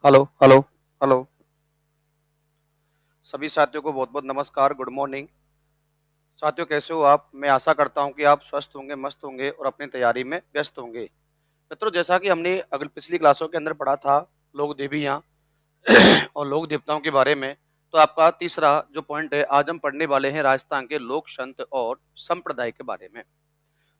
Hello hello hello. सभी साथियों को बहुत बहुत नमस्कार, गुड मॉर्निंग। साथियों, कैसे हो आप? मैं आशा करता हूं कि आप स्वस्थ होंगे, मस्त होंगे और अपनी तैयारी में व्यस्त होंगे। मित्रों, जैसा कि हमने अगली पिछली क्लासों के अंदर पढ़ा था लोक देवियां और लोक देवताओं के बारे में, तो आपका तीसरा जो पॉइंट है, आज हम पढ़ने वाले हैं राजस्थान के लोक संत और संप्रदाय के बारे में।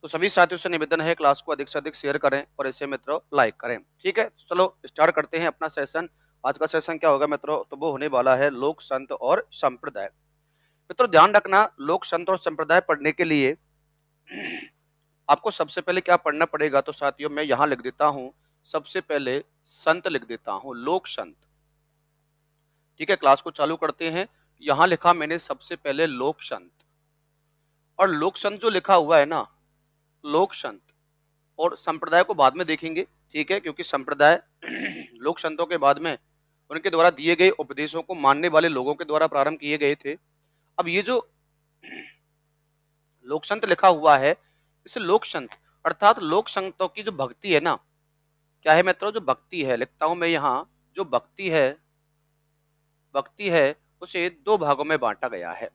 तो सभी साथियों से निवेदन है, क्लास को अधिक से अधिक शेयर करें और इसे मित्रों लाइक करें। ठीक है, चलो स्टार्ट करते हैं अपना सेशन। आज का सेशन क्या होगा मित्रों? तो वो होने वाला है लोक संत और संप्रदाय। मित्रों, ध्यान रखना, लोक संत और संप्रदाय पढ़ने के लिए आपको सबसे पहले क्या पढ़ना पड़ेगा? तो साथियों, मैं यहां लिख देता हूं, सबसे पहले संत लिख देता हूं, लोक संत। ठीक है, क्लास को चालू करते हैं। यहां लिखा मैंने सबसे पहले लोक संत, और लोक संत जो लिखा हुआ है ना, लोक संत और संप्रदाय को बाद में देखेंगे। ठीक है, क्योंकि संप्रदाय लोक संतों के बाद में उनके द्वारा दिए गए उपदेशों को मानने वाले लोगों के द्वारा प्रारंभ किए गए थे। अब ये जो लोक संत लिखा हुआ है, इसे लोक संत अर्थात लोक संतों की जो भक्ति है ना, क्या है मित्रों? जो भक्ति है, लिखता हूं मैं यहाँ, जो भक्ति है उसे दो भागों में बांटा गया है।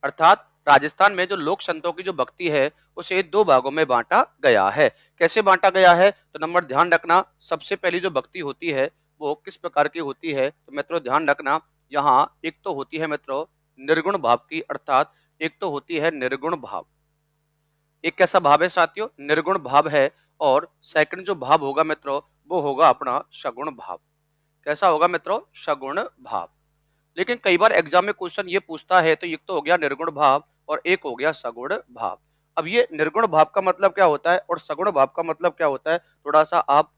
अर्थात राजस्थान में जो लोक संतों की जो भक्ति है, उसे दो भागों में बांटा गया है। कैसे बांटा गया है? तो नंबर ध्यान रखना, सबसे पहली जो भक्ति होती है वो किस प्रकार की होती है? तो मित्रों ध्यान रखना, यहाँ एक तो होती है मित्रों निर्गुण भाव की, अर्थात एक तो होती है निर्गुण भाव। एक कैसा भाव है साथियों? निर्गुण भाव है। और सेकंड जो भाव होगा मित्रों, वो होगा अपना सगुण भाव। कैसा होगा मित्रों? सगुण भाव। लेकिन कई बार एग्जाम में क्वेश्चन ये पूछता है, तो एक तो हो गया निर्गुण भाव और एक हो गया सगुण भाव। अब ये निर्गुण भाव का मतलब क्या होता है और सगुण भाव का मतलब क्या होता है, थोड़ा सा आप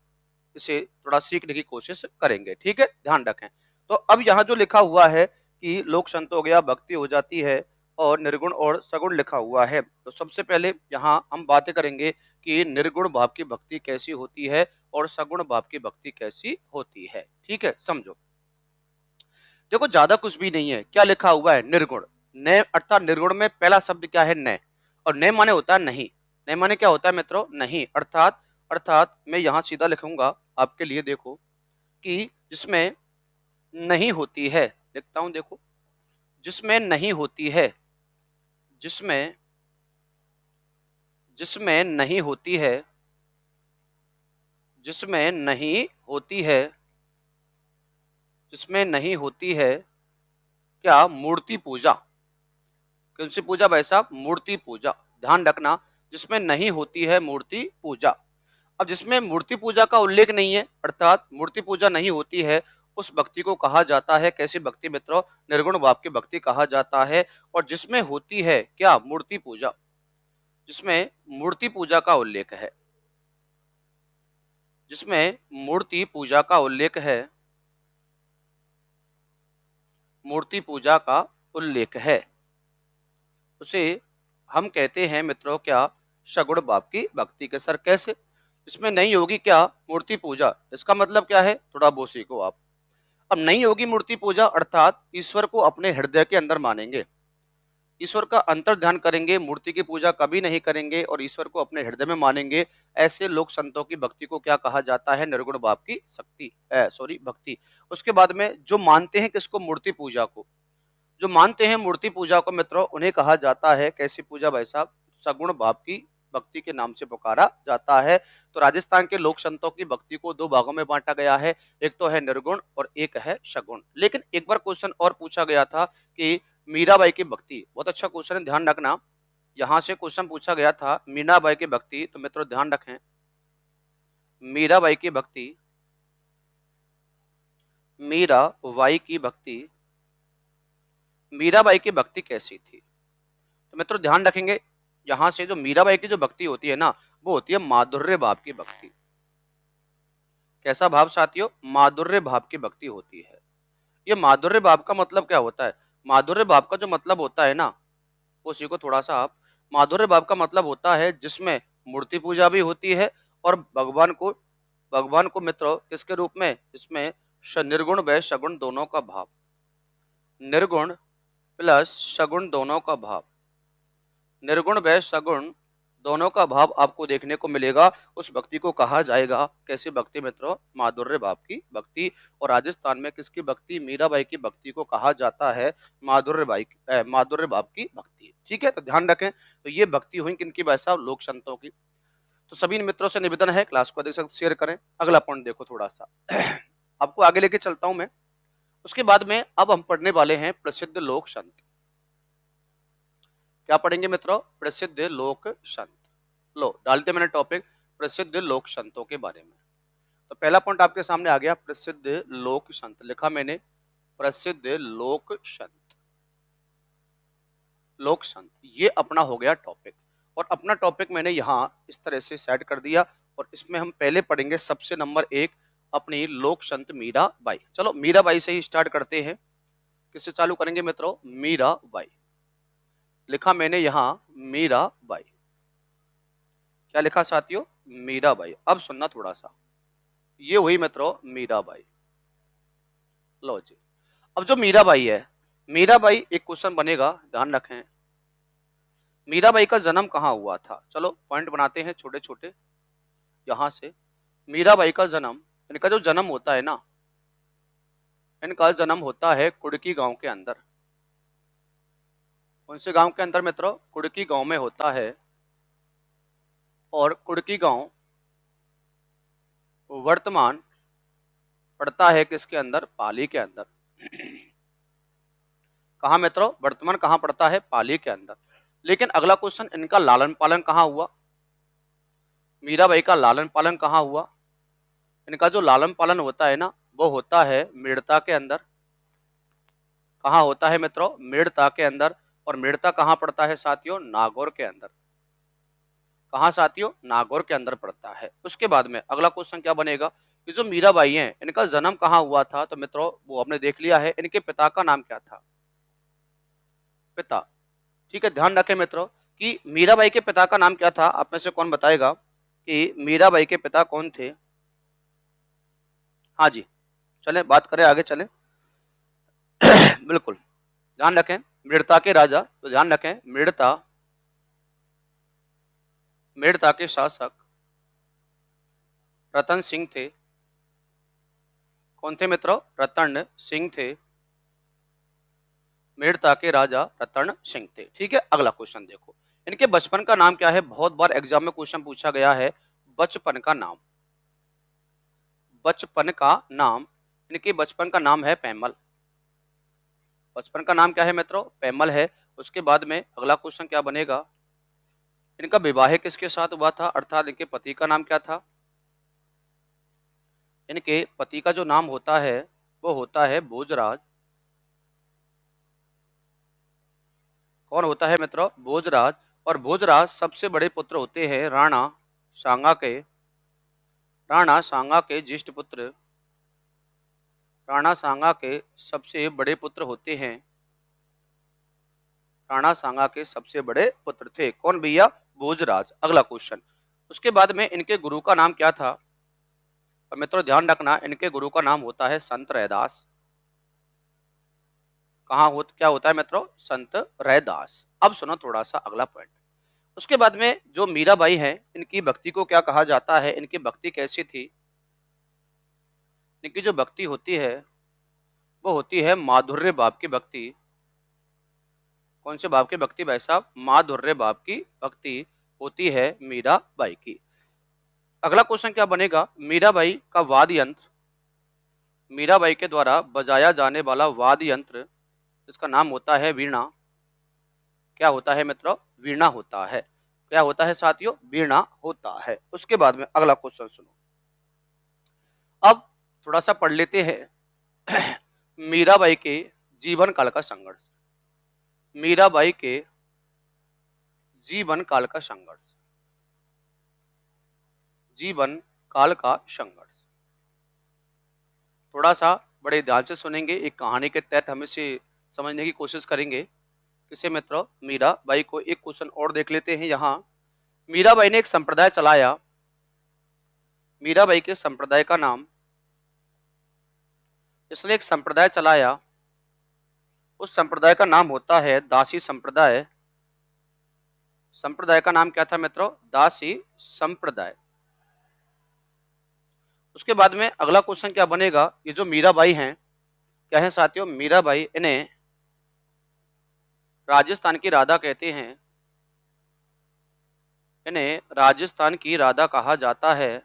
इसे थोड़ा सीखने की कोशिश करेंगे। ठीक है, ध्यान रखें। तो अब यहाँ जो लिखा हुआ है कि लोक संत हो गया, भक्ति हो जाती है, और निर्गुण और सगुण लिखा हुआ है। तो सबसे पहले यहाँ हम बातें करेंगे कि निर्गुण भाव की भक्ति कैसी होती है और सगुण भाव की भक्ति कैसी होती है। ठीक है, समझो। देखो, ज्यादा कुछ भी नहीं है। क्या लिखा हुआ है? निर्गुण। न अर्थात निर्गुण में पहला शब्द क्या है? न। और न माने होता है नहीं। न माने क्या होता है मित्रों? नहीं। अर्थात अर्थात मैं यहां सीधा लिखूंगा आपके लिए, देखो, कि जिसमें नहीं होती है, लिखता हूं देखो, जिसमें नहीं होती है, जिसमें जिसमें नहीं होती है, जिसमें नहीं होती है, जिसमें नहीं होती है क्या? मूर्ति पूजा। कौन सी पूजा भाई साहब? मूर्ति पूजा। ध्यान रखना, जिसमें नहीं होती है मूर्ति पूजा। अब जिसमें मूर्ति पूजा का उल्लेख नहीं है, अर्थात मूर्ति पूजा नहीं होती है, उस भक्ति को कहा जाता है कैसी भक्ति मित्रों? निर्गुण भाव की भक्ति कहा जाता है। और जिसमें होती है क्या? मूर्ति पूजा। जिसमें मूर्ति पूजा का उल्लेख है, जिसमें मूर्ति पूजा का उल्लेख है, मूर्ति पूजा का उल्लेख है, उसे हम कहते हैं मित्रों क्या? सगुण भाव की भक्ति के। सर कैसे? इसमें नहीं होगी क्या? मूर्ति पूजा। इसका मतलब क्या है? थोड़ा वो सीखो आप। अब नहीं होगी मूर्ति पूजा, अर्थात ईश्वर को अपने हृदय के अंदर मानेंगे, ईश्वर का अंतर ध्यान करेंगे, मूर्ति की पूजा कभी नहीं करेंगे और ईश्वर को अपने हृदय में मानेंगे। ऐसे लोक संतों की भक्ति को क्या कहा जाता है? निर्गुण भाव की शक्ति, सॉरी, भक्ति। उसके बाद में जो मानते हैं किसको? मूर्ति पूजा को। जो मानते हैं मूर्ति पूजा को मित्रों, उन्हें कहा जाता है कैसी पूजा भाई साहब? सगुण भाव की भक्ति के नाम से पुकारा जाता है। तो राजस्थान के लोक संतों की भक्ति को दो भागों में बांटा गया है, एक तो है निर्गुण और एक है सगुण। लेकिन एक बार क्वेश्चन और पूछा गया था कि मीराबाई की भक्ति, बहुत अच्छा क्वेश्चन है, ध्यान रखना। यहां से क्वेश्चन पूछा गया था मीराबाई की भक्ति, तो मित्रों ध्यान रखें, मीराबाई की भक्ति, मीराबाई की भक्ति, मीराबाई की भक्ति कैसी थी? तो मित्रों ध्यान रखेंगे, यहां से जो मीराबाई की जो भक्ति होती है ना, वो होती है माधुर्य भाव की भक्ति। कैसा भाव साथियों? माधुर्य भाव की भक्ति होती है। ये माधुर्य भाव का मतलब क्या होता है? माधुर्य भाव का जो मतलब होता है ना, वो सीखो थोड़ा सा आप। माधुर्य भाव का मतलब होता है जिसमें मूर्ति पूजा भी होती है और भगवान को मित्रों किसके रूप में? इसमें निर्गुण व सगुण दोनों का भाव, निर्गुण प्लस सगुण दोनों का भाव, निर्गुण व सगुण दोनों का भाव आपको देखने को मिलेगा, उस भक्ति को कहा जाएगा कैसी भक्ति मित्रों, माधुर्य भाव की भक्ति। और राजस्थान में किसकी भक्ति, मीराबाई की भक्ति को कहा जाता है माधुर्य भाव की भक्ति। ठीक है, तो ध्यान रखें। तो ये भक्ति हुई किनकी भाई साहब, लोक संतों की। तो सभी मित्रों से निवेदन है क्लास को अधिक से अधिक शेयर करें। अगला पॉइंट देखो थोड़ा सा आपको आगे लेके चलता हूं मैं। उसके बाद में अब हम पढ़ने वाले हैं प्रसिद्ध लोक संत। क्या पढ़ेंगे मित्रों, प्रसिद्ध लोक संत। लो डालते मैंने टॉपिक प्रसिद्ध लोक संतों के बारे में। तो पहला पॉइंट आपके सामने आ गया, प्रसिद्ध लोक संत। लिखा मैंने प्रसिद्ध लोक संत, लोक संत, ये अपना हो गया टॉपिक। और अपना टॉपिक मैंने यहाँ इस तरह से सेट कर दिया। और इसमें हम पहले पढ़ेंगे सबसे नंबर 1 अपनी लोक संत मीराबाई। चलो मीराबाई से ही स्टार्ट करते हैं। किससे चालू करेंगे मित्रों, मीराबाई। लिखा मैंने यहाँ मीराबाई। क्या लिखा साथियों, मीराबाई। अब सुनना थोड़ा सा, ये हुई मित्रों मीराबाई। लो जी, अब जो मीराबाई है, मीराबाई एक क्वेश्चन बनेगा, ध्यान रखें। मीराबाई का जन्म कहाँ हुआ था, चलो पॉइंट बनाते हैं छोटे छोटे यहां से। मीराबाई का जन्म, इनका जो जन्म होता है ना, इनका जन्म होता है कुड़की गांव के अंदर। कौन से गांव के अंदर मित्रों, कुड़की गांव में होता है। और कुड़की गांव वर्तमान पड़ता है किसके अंदर, पाली के अंदर। कहा मित्रों, वर्तमान कहां पड़ता है, पाली के अंदर। लेकिन अगला क्वेश्चन, इनका लालन पालन कहां हुआ, मीराबाई का लालन पालन कहां हुआ। इनका जो लालन पालन होता है ना, वो होता है मेड़ता के अंदर। कहां होता है मित्रों, मेड़ता के अंदर। और मेड़ता कहां पड़ता है साथियों, नागौर के अंदर। कहां साथियों, नागौर के अंदर पड़ता है। उसके बाद में अगला क्वेश्चन क्या बनेगा कि जो मीराबाई हैं, इनका जन्म कहां हुआ था। तो मित्रों वो हमने देख लिया है, इनके पिता का नाम क्या था, पिता। ठीक है, ध्यान रखें मित्रों कि मीराबाई के पिता का नाम क्या था। आप में से कौन बताएगा कि मीराबाई के पिता कौन थे। हाँ जी, चले बात करें, आगे चले बिल्कुल ध्यान रखें, मृड़ता के राजा। तो ध्यान रखें, मृड़ता के शासक रतन सिंह थे। कौन थे मित्रों, रतन सिंह थे। मेड़ता के राजा रतन सिंह थे। ठीक है, अगला क्वेश्चन देखो, इनके बचपन का नाम क्या है। बहुत बार एग्जाम में क्वेश्चन पूछा गया है, बचपन का नाम। बचपन का नाम, इनके बचपन का नाम है पैमल। बचपन का नाम क्या है मित्रों, पैमल है। उसके बाद में अगला क्वेश्चन क्या बनेगा, इनका विवाह किसके साथ हुआ था, अर्थात इनके पति का नाम क्या था। इनके पति का जो नाम होता है वो होता है भोजराज। कौन होता है मित्रों, भोजराज। और भोजराज सबसे बड़े पुत्र होते हैं राणा सांगा के। राणा सांगा के ज्येष्ठ पुत्र, राणा सांगा के सबसे बड़े पुत्र होते हैं, राणा सांगा के सबसे बड़े पुत्र थे कौन भैया, भोजराज। अगला क्वेश्चन, उसके बाद में इनके गुरु का नाम क्या था। और मित्रों ध्यान रखना, इनके गुरु का नाम होता है संत रैदास। क्या होता है मित्रों, संत रैदास। अब सुनो थोड़ा सा अगला पॉइंट। उसके बाद में जो मीराबाई है, इनकी भक्ति को क्या कहा जाता है, इनकी भक्ति कैसी थी। इनकी जो भक्ति होती है वो होती है माधुर्य भाव की भक्ति। कौन से भाव की भक्ति भाई साहब, माधुर्य भाव की भक्ति होती है मीराबाई की। अगला क्वेश्चन क्या बनेगा, मीराबाई का वाद्य यंत्र, मीराबाई के द्वारा बजाया जाने वाला वाद्य यंत्र, इसका नाम होता है वीणा। क्या होता है मित्रों, वीणा होता है। क्या होता है साथियों, वीणा होता है। उसके बाद में अगला क्वेश्चन सुनो, अब थोड़ा सा पढ़ लेते हैं मीराबाई के जीवन काल का संघर्ष। मीराबाई के जीवन काल का संघर्ष, जीवन काल का संघर्ष। थोड़ा सा बड़े ध्यान से सुनेंगे, एक कहानी के तहत हम इसे समझने की कोशिश करेंगे। किसे मित्रों, मीराबाई को। एक क्वेश्चन और देख लेते हैं यहाँ। मीराबाई ने एक संप्रदाय चलाया, मीराबाई के संप्रदाय का नाम, इसने एक संप्रदाय चलाया, उस संप्रदाय का नाम होता है दासी संप्रदाय। संप्रदाय का नाम क्या था मित्रों? दासी संप्रदाय। उसके बाद में अगला क्वेश्चन क्या बनेगा? ये जो मीराबाई हैं, क्या है साथियों? मीराबाई, इन्हें राजस्थान की राधा कहते हैं, इन्हें राजस्थान की राधा कहा जाता है,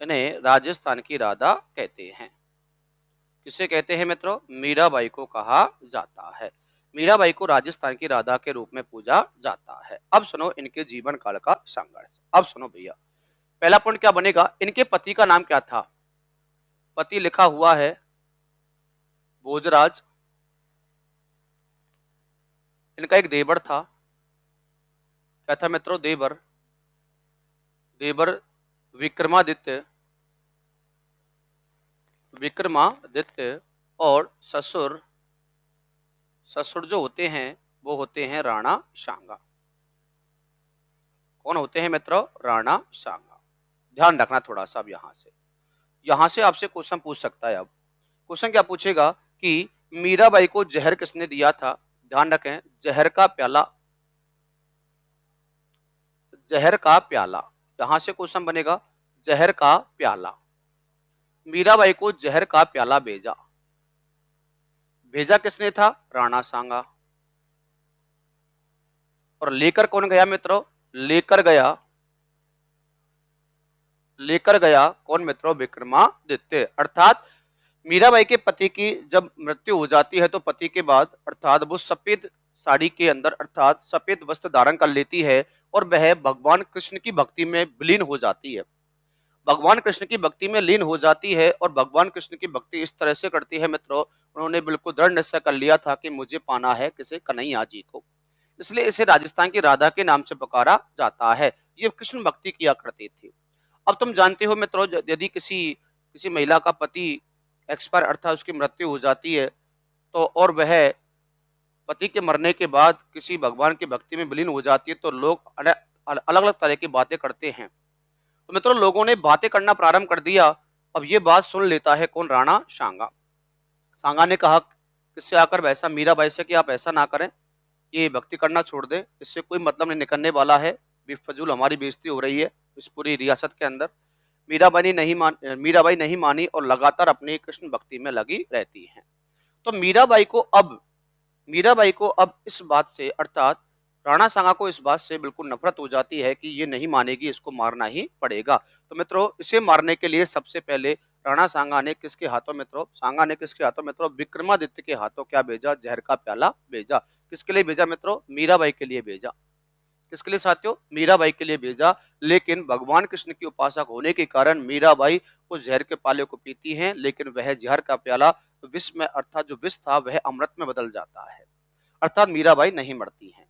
इन्हें राजस्थान की राधा कहते हैं। किसे कहते हैं मित्रों? मीराबाई को कहा जाता है। मीराबाई को राजस्थान की राधा के रूप में पूजा जाता है। अब सुनो इनके जीवन काल का संघर्ष। अब सुनो भैया, पहला पॉइंट क्या बनेगा? इनके पति का नाम क्या था? पति लिखा हुआ है भोजराज। इनका एक देवर था, क्या था मित्रों? देवर। देवर विक्रमादित्य, विक्रमादित्य। और ससुर, ससुर जो होते हैं वो होते हैं राणा सांगा। कौन होते हैं मित्रों? राणा सांगा। ध्यान रखना थोड़ा सा। अब यहां से आपसे क्वेश्चन पूछ सकता है। अब क्वेश्चन क्या पूछेगा कि मीराबाई को जहर किसने दिया था? ध्यान रखें, जहर का प्याला, जहर का प्याला। यहां से क्वेश्चन बनेगा जहर का प्याला। मीराबाई को जहर का प्याला भेजा, भेजा किसने था? राणा सांगा। और लेकर कौन गया मित्रों? लेकर गया कौन मित्रों? विक्रमादित्य। अर्थात मीराबाई के पति की जब मृत्यु हो जाती है तो पति के बाद अर्थात वो सफेद साड़ी के अंदर अर्थात सफेद वस्त्र धारण कर लेती है और वह भगवान कृष्ण की भक्ति में विलीन हो जाती है। भगवान कृष्ण की भक्ति में लीन हो जाती है और भगवान कृष्ण की भक्ति इस तरह से करती है मित्रों, उन्होंने बिल्कुल दृढ़ निश्चय कर लिया था कि मुझे पाना है किसे? कन्हैया जी को। इसलिए इसे राजस्थान की राधा के नाम से पुकारा जाता है। ये कृष्ण भक्ति किया करती थी। अब तुम जानते हो मित्रों, यदि किसी किसी महिला का पति एक्सपायर अर्थात उसकी मृत्यु हो जाती है तो और वह पति के मरने के बाद किसी भगवान की भक्ति में विलीन हो जाती है तो लोग अलग अलग तरह की बातें करते हैं। तो मित्रों लोगों ने बातें करना प्रारंभ कर दिया। अब ये बात सुन लेता है कौन? राणा सांगा। सांगा ने कहा किससे आकर? वैसा मीराबाई से कि आप ऐसा ना करें, ये भक्ति करना छोड़ दे, इससे कोई मतलब नहीं निकलने वाला है, बेफजूल हमारी बेइज्जती हो रही है इस पूरी रियासत के अंदर। मीराबाई नहीं मानी और लगातार अपनी कृष्ण भक्ति में लगी रहती हैं। तो मीराबाई को अब इस बात से अर्थात राणा सांगा को इस बात से बिल्कुल नफरत हो जाती है कि ये नहीं मानेगी, इसको मारना ही पड़ेगा। तो मित्रों इसे मारने के लिए सबसे पहले राणा सांगा ने किसके हाथों मित्रों? सांगा ने किसके हाथों मित्रों? विक्रमादित्य के हाथों क्या भेजा? जहर का प्याला भेजा। किसके लिए भेजा मित्रों? मीराबाई के लिए भेजा। किसके लिए साथियों? मीराबाई के लिए भेजा। लेकिन भगवान कृष्ण की उपासक होने के कारण मीराबाई उस जहर के प्याले को पीती हैं, लेकिन वह जहर का प्याला विष में अर्थात जो विष था वह अमृत में बदल जाता है, अर्थात मीराबाई नहीं मरती हैं।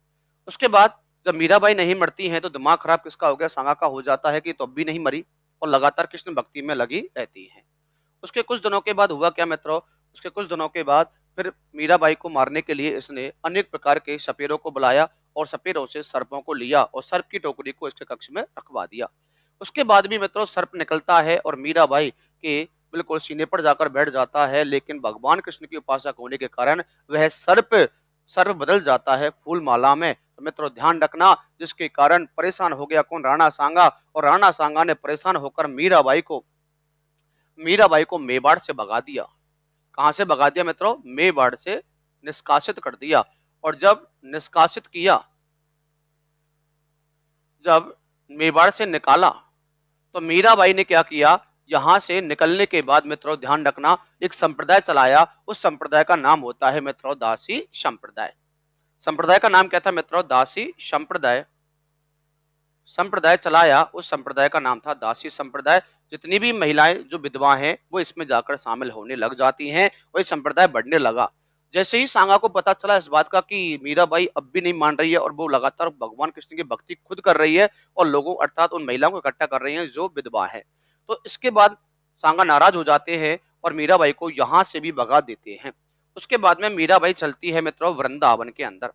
उसके बाद जब मीराबाई नहीं मरती हैं तो दिमाग खराब किसका हो गया? सांगा का हो जाता है कि तो अब भी नहीं मरी और लगातार कृष्ण भक्ति में लगी रहती हैं। उसके कुछ दिनों के बाद हुआ क्या मित्रों? उसके कुछ दिनों के बाद फिर मीराबाई को मारने के लिए इसने अनेक प्रकार के सपेरों को बुलाया और सपेरों से सर्पों को लिया और सर्प की टोकरी को इसके कक्ष में रखवा दिया। उसके बाद भी मित्रों सर्प निकलता है और मीराबाई के बिल्कुल सीने पर जाकर बैठ जाता है, लेकिन भगवान कृष्ण की उपासक होने के कारण वह सर्प सर्प बदल जाता है फूल माला में। तो मित्रों ध्यान रखना, जिसके कारण परेशान हो गया कौन? राणा सांगा। और राणा सांगा ने परेशान होकर मीराबाई को मेवाड़ से भगा दिया। कहां से भगा दिया मित्रों? मेवाड़ से निष्कासित कर दिया। और जब निष्कासित किया, जब मेवाड़ से निकाला तो मीराबाई ने क्या किया? यहां से निकलने के बाद मित्रों ध्यान रखना, एक संप्रदाय चलाया। उस संप्रदाय का नाम होता है मित्रों दासी संप्रदाय। संप्रदाय का नाम क्या था मित्रों? दासी संप्रदाय। संप्रदाय चलाया, उस संप्रदाय का नाम था दासी संप्रदाय। जितनी भी महिलाएं जो विधवा हैं वो इसमें जाकर शामिल होने लग जाती हैं और ये संप्रदाय बढ़ने लगा। जैसे ही सांगा को पता चला इस बात का कि मीराबाई अब भी नहीं मान रही है और वो लगातार भगवान कृष्ण की भक्ति खुद कर रही है और लोगों अर्थात उन महिलाओं को इकट्ठा कर रही हैं जो विधवा है, तो इसके बाद सांगा नाराज हो जाते हैं और मीराबाई को यहां से भी भगा देते हैं। उसके बाद में मीराबाई चलती है मित्रों वृंदावन के अंदर।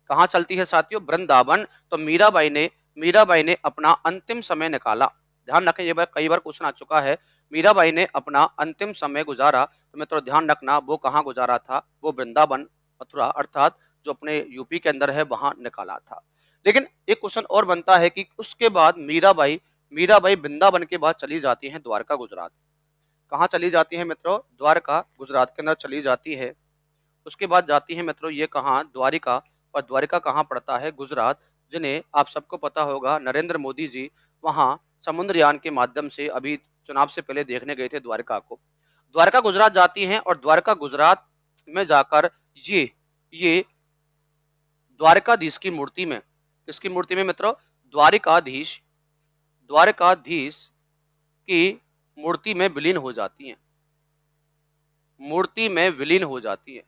कहाँ चलती है साथियों? वृंदावन। तो मीराबाई ने अपना अंतिम समय निकाला। ध्यान रखें, ये कई बार क्वेश्चन आ चुका है। मीराबाई ने अपना अंतिम समय गुजारा, तो मित्रों ध्यान रखना वो कहाँ गुजारा था? वो वृंदावन मथुरा अर्थात जो अपने यूपी के अंदर है वहां निकाला था। लेकिन एक क्वेश्चन और बनता है कि उसके बाद मीराबाई वृंदावन के बाद चली जाती हैं द्वारका गुजरात। कहाँ चली जाती है मित्रों? द्वारका गुजरात के अंदर चली जाती है। उसके बाद जाती है मित्रों ये कहाँ? द्वारिका। और द्वारिका कहाँ पड़ता है? गुजरात। जिन्हें आप सबको पता होगा नरेंद्र मोदी जी वहां समुद्रयान के माध्यम से अभी चुनाव से पहले देखने गए थे द्वारका को। द्वारका गुजरात जाती हैं और द्वारका गुजरात में जाकर ये द्वारकाधीश की मूर्ति में, किसकी मूर्ति में मित्रों? द्वारकाधीश की मूर्ति में विलीन हो जाती हैं। मूर्ति में विलीन हो जाती है।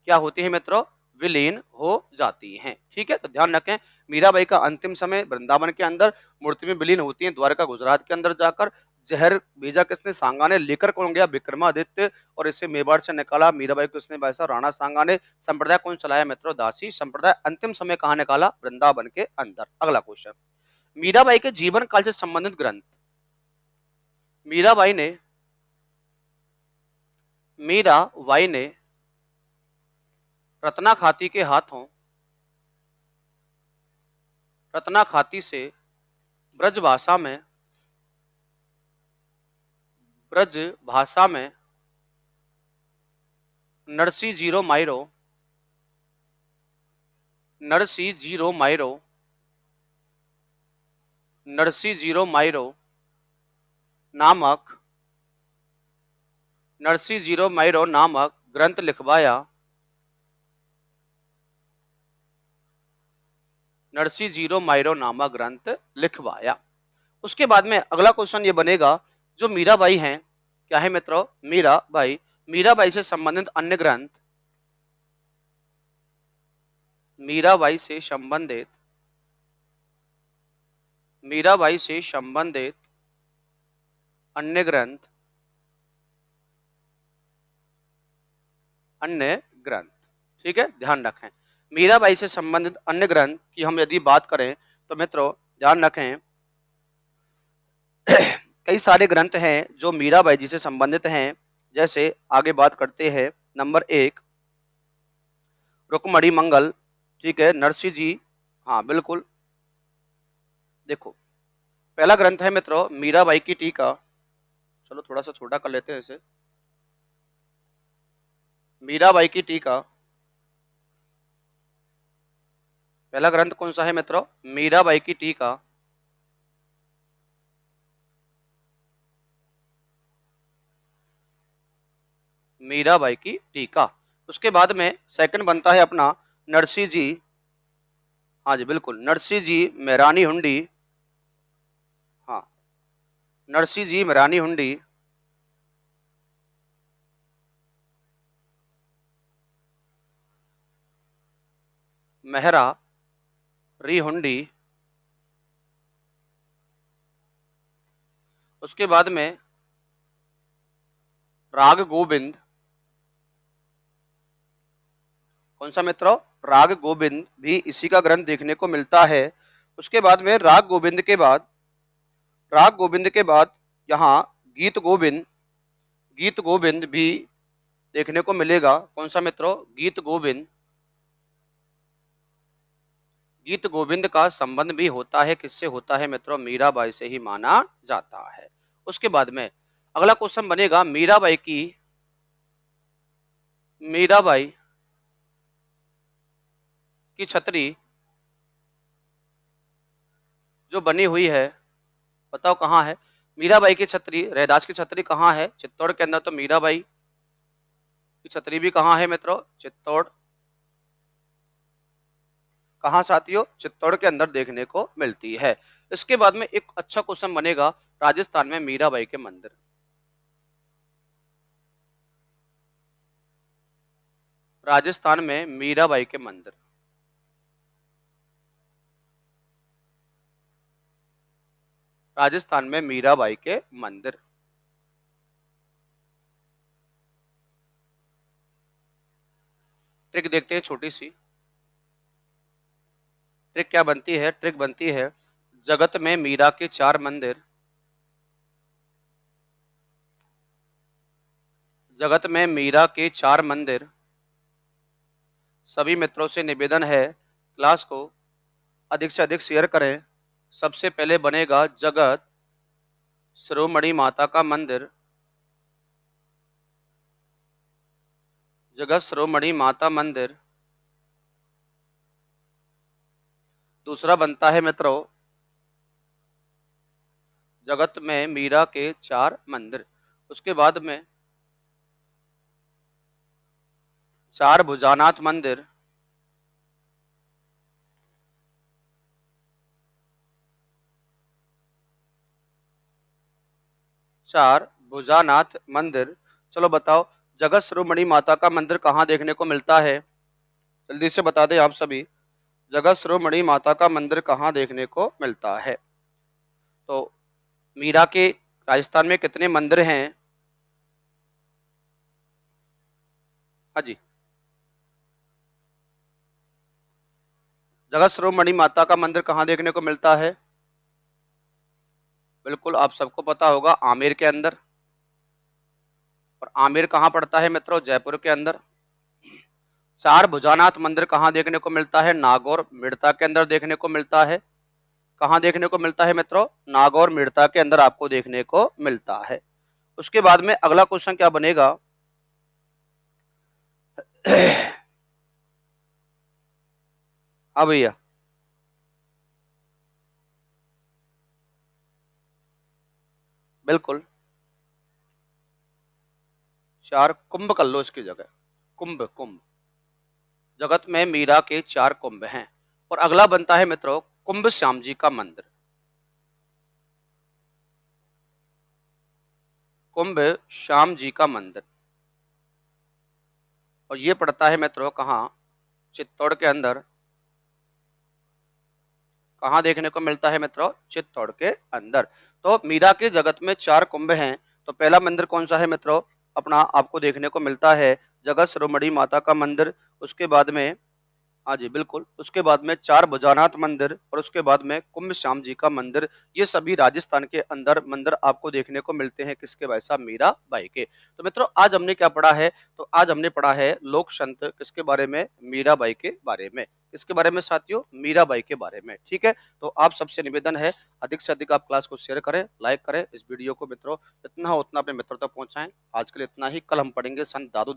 क्या होती है मित्रों? विलीन हो जाती हैं। ठीक है, तो ध्यान रखें मीराबाई का अंतिम समय वृंदावन के अंदर, मूर्ति में विलीन होती है द्वारका गुजरात के अंदर जाकर। जहर भेजा किसने? सांगा ने। लेकर कौन गया? विक्रमादित्य। और इसे मेवाड़ से निकाला। मीराबाई को इसने वैसा राणा सांगा ने। संप्रदाय कौन चलाया मित्रों? दासी संप्रदाय। अंतिम समय कहाँ निकाला? वृंदावन के अंदर। अगला क्वेश्चन, मीराबाई के जीवन काल से संबंधित ग्रंथ। मीराबाई ने रत्ना खाती के हाथों, रत्ना खाती से ब्रज भाषा में नरसी जीरो मायरो नामक ग्रंथ लिखवाया। नरसी जीरो मायरो नामक ग्रंथ लिखवाया। उसके बाद में अगला क्वेश्चन ये बनेगा, जो मीराबाई हैं, क्या है मित्रों? मीराबाई से संबंधित अन्य ग्रंथ। मीराबाई से संबंधित अन्य ग्रंथ। ठीक है, ध्यान रखें मीराबाई से संबंधित अन्य ग्रंथ की हम यदि बात करें तो मित्रों ध्यान रखें कई सारे ग्रंथ हैं जो मीराबाई जी से संबंधित हैं। जैसे आगे बात करते हैं, नंबर 1 रुक्मणी मंगल। ठीक है, नरसिंह जी। हाँ बिल्कुल, देखो पहला ग्रंथ है मित्रों मीराबाई की टीका। चलो थोड़ा सा छोटा कर लेते हैं इसे। मीराबाई की टीका पहला ग्रंथ कौन सा है मित्रों? मीराबाई की टीका। मीराबाई की टीका। उसके बाद में सेकंड बनता है अपना नरसिंह जी। हाँ जी बिल्कुल, नरसिंह जी मेरानी हुंडी। हाँ, नरसिंह जी मेरानी हुंडी। मेहरा री हुंडी। उसके बाद में राग गोविंद। कौन सा मित्रों? राग गोविंद भी इसी का ग्रंथ देखने को मिलता है। उसके बाद में राग गोविंद के बाद यहाँ गीत गोविंद भी देखने को मिलेगा। कौन सा मित्रों? गीत गोविंद का संबंध भी होता है, किससे होता है मित्रों? मीराबाई से ही माना जाता है। उसके बाद में अगला क्वेश्चन बनेगा, मीराबाई की छतरी जो बनी हुई है, बताओ कहाँ है? मीराबाई की छतरी, रैदास की छतरी कहाँ है? चित्तौड़ के अंदर। तो मीराबाई की छतरी भी कहाँ है मित्रों? चित्तौड़। कहाँ साथियों? चित्तौड़ के अंदर देखने को मिलती है। इसके बाद में एक अच्छा क्वेश्चन बनेगा, राजस्थान में मीराबाई के मंदिर। राजस्थान में मीराबाई के मंदिर। राजस्थान में मीराबाई के मंदिर। ट्रिक देखते हैं छोटी सी। ट्रिक क्या बनती है? ट्रिक बनती है, जगत में मीरा के 4 मंदिर। जगत में मीरा के 4 मंदिर सभी मित्रों से निवेदन है, क्लास को अधिक से अधिक शेयर करें। सबसे पहले बनेगा जगत शिरोमणि माता का मंदिर, जगत शिरोमणि माता मंदिर। दूसरा बनता है मित्रों जगत में मीरा के 4 मंदिर। उसके बाद में 4 भुजानाथ मंदिर, चार भुजानाथ मंदिर। चलो बताओ जगत शिरोमणि माता का मंदिर कहाँ देखने को मिलता है? जल्दी से बता दें आप सभी, जगत शिरोमणि माता का मंदिर कहाँ देखने को मिलता है? तो मीरा के राजस्थान में कितने मंदिर हैं? हाँ जी, जगत शिरोमणि माता का मंदिर कहाँ देखने को मिलता है? बिल्कुल आप सबको पता होगा, आमेर के अंदर। और आमेर कहाँ पड़ता है मित्रों? जयपुर के अंदर। 4 भुजानाथ मंदिर कहाँ देखने को मिलता है? नागौर मिड़ता के अंदर देखने को मिलता है। कहाँ देखने को मिलता है मित्रों? नागौर मिड़ता के अंदर आपको देखने को मिलता है। उसके बाद में अगला क्वेश्चन क्या बनेगा? हाँ भैया, बिल्कुल 4 कुंभ कर लो इसकी जगह, कुंभ कुंभ। जगत में मीरा के 4 कुंभ हैं। और अगला बनता है मित्रों कुंभ श्याम जी का मंदिर, कुंभ श्याम जी का मंदिर। और ये पड़ता है मित्रों कहाँ? चित्तौड़ के अंदर। कहाँ देखने को मिलता है मित्रों? चित्तौड़ के अंदर। तो मीरा के जगत में 4 कुंभ हैं। तो पहला मंदिर कौन सा है मित्रों? अपना आपको देखने को मिलता है जगत शिरोमणि माता का मंदिर। उसके बाद में हाँ जी बिल्कुल, उसके बाद में 4 भुजानाथ मंदिर और उसके बाद में कुंभ श्याम जी का मंदिर। ये सभी राजस्थान के अंदर मंदिर आपको देखने को मिलते हैं किसके? भाई साहब मीरा बाई के। तो मित्रों आज हमने क्या पढ़ा है? तो आज हमने पढ़ा है लोक संत किसके बारे में? मीरा बाई के बारे में। किसके बारे में साथियों? मीरा बाई के बारे में। ठीक है, तो आप सबसे निवेदन है अधिक से अधिक आप क्लास को शेयर करें, लाइक करें इस वीडियो को मित्रों, जितना हो उतना अपने मित्रों तक पहुंचाएं। आज के लिए इतना ही, कल हम पढ़ेंगे संत दादू